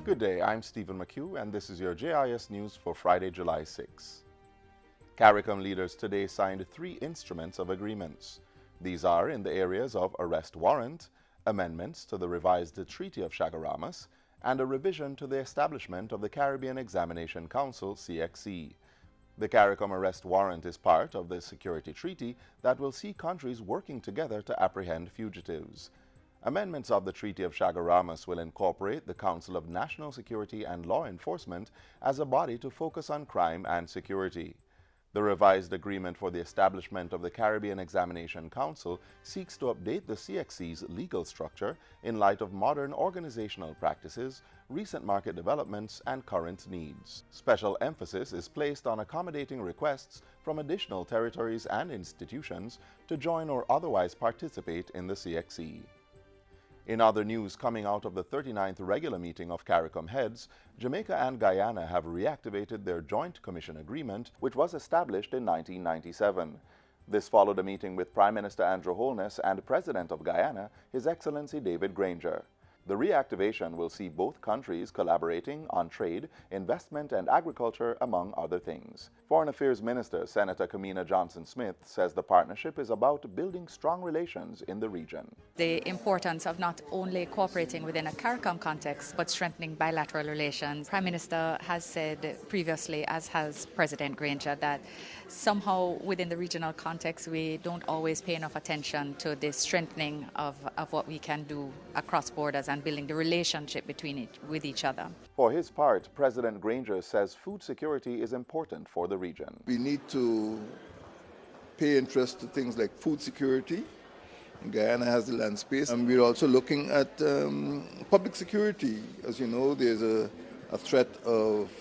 Good day, I'm Stephen McHugh, and this is your JIS News for Friday, July 6. CARICOM leaders today signed 3 instruments of agreements. These are in the areas of arrest warrant, amendments to the revised Treaty of Chaguaramas, and a revision to the establishment of the Caribbean Examination Council, CXC. The CARICOM arrest warrant is part of the security treaty that will see countries working together to apprehend fugitives. Amendments of the Treaty of Chaguaramas will incorporate the Council of National Security and Law Enforcement as a body to focus on crime and security. The revised agreement for the establishment of the Caribbean Examination Council seeks to update the CXC's legal structure in light of modern organizational practices, recent market developments, and current needs. Special emphasis is placed on accommodating requests from additional territories and institutions to join or otherwise participate in the CXC. In other news coming out of the 39th regular meeting of CARICOM heads, Jamaica and Guyana have reactivated their joint commission agreement, which was established in 1997. This followed a meeting with Prime Minister Andrew Holness and President of Guyana, His Excellency David Granger. The reactivation will see both countries collaborating on trade, investment, and agriculture, among other things. Foreign Affairs Minister Senator Kamina Johnson-Smith says the partnership is about building strong relations in the region. The importance of not only cooperating within a CARICOM context, but strengthening bilateral relations. Prime Minister has said previously, as has President Granger, that somehow within the regional context we don't always pay enough attention to the strengthening of what we can do across borders and building the relationship with each other. For his part, President Granger says food security is important for the region. We need to pay interest to things like food security. Guyana has the land space, and we're also looking at public security. As you know, there's a threat of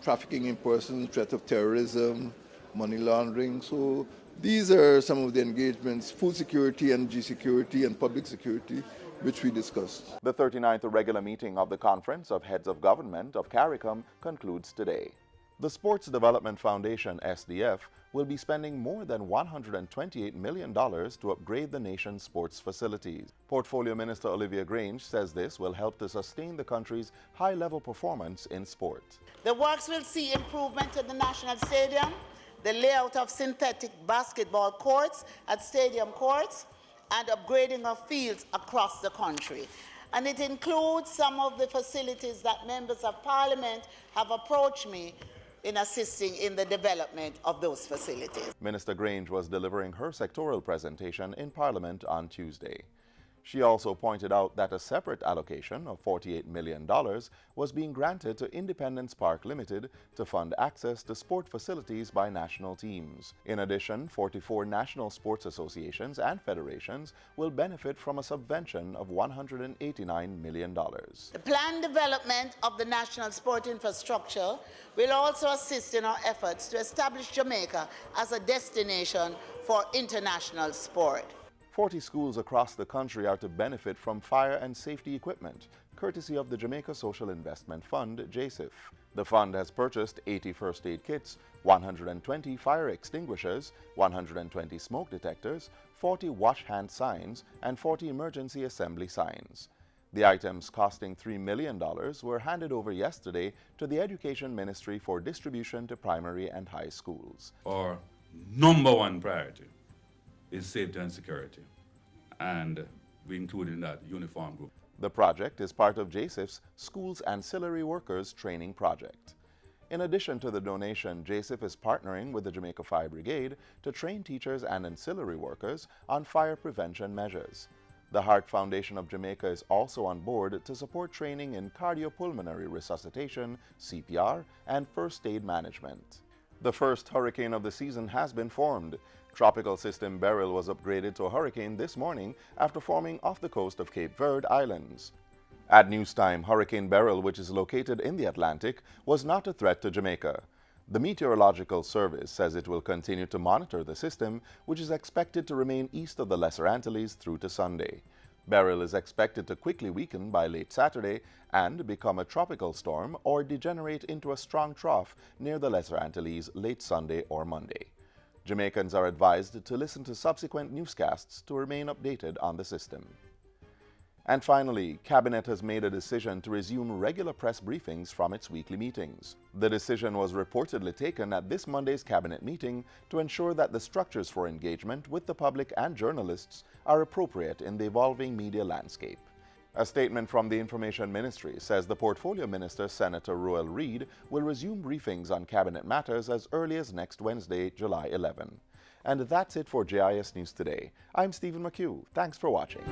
trafficking in persons, threat of terrorism, money laundering. So these are some of the engagements: food security, energy security, and public security, which we discussed. The 39th regular meeting of the Conference of Heads of Government of CARICOM concludes today. The Sports Development Foundation, SDF, will be spending more than $128 million to upgrade the nation's sports facilities. Portfolio Minister Olivia Grange says this will help to sustain the country's high-level performance in sport. The works will see improvement to the National Stadium, the layout of synthetic basketball courts at stadium courts, and upgrading of fields across the country. And it includes some of the facilities that members of Parliament have approached me in assisting in the development of those facilities. Minister Grange was delivering her sectoral presentation in Parliament on Tuesday. She also pointed out that a separate allocation of $48 million was being granted to Independence Park Limited to fund access to sport facilities by national teams. In addition, 44 national sports associations and federations will benefit from a subvention of $189 million. The planned development of the national sport infrastructure will also assist in our efforts to establish Jamaica as a destination for international sport. 40 schools across the country are to benefit from fire and safety equipment, courtesy of the Jamaica Social Investment Fund, JISF. The fund has purchased 80 first aid kits, 120 fire extinguishers, 120 smoke detectors, 40 wash hand signs, and 40 emergency assembly signs. The items, costing $3 million, were handed over yesterday to the Education Ministry for distribution to primary and high schools. Our number one priority is safety and security, and we include in that uniform group. The project is part of JISF's Schools Ancillary Workers Training Project. In addition to the donation, JISF is partnering with the Jamaica Fire Brigade to train teachers and ancillary workers on fire prevention measures. The Heart Foundation of Jamaica is also on board to support training in cardiopulmonary resuscitation, CPR, and first aid management. The first hurricane of the season has been formed. Tropical system Beryl was upgraded to a hurricane this morning after forming off the coast of Cape Verde Islands. At news time, Hurricane Beryl, which is located in the Atlantic, was not a threat to Jamaica. The Meteorological Service says it will continue to monitor the system, which is expected to remain east of the Lesser Antilles through to Sunday. Beryl is expected to quickly weaken by late Saturday and become a tropical storm or degenerate into a strong trough near the Lesser Antilles late Sunday or Monday. Jamaicans are advised to listen to subsequent newscasts to remain updated on the system. And finally, Cabinet has made a decision to resume regular press briefings from its weekly meetings. The decision was reportedly taken at this Monday's Cabinet meeting to ensure that the structures for engagement with the public and journalists are appropriate in the evolving media landscape. A statement from the Information Ministry says the Portfolio Minister, Senator Roel Reid, will resume briefings on Cabinet matters as early as next Wednesday, July 11. And that's it for JIS News Today. I'm Stephen McHugh. Thanks for watching.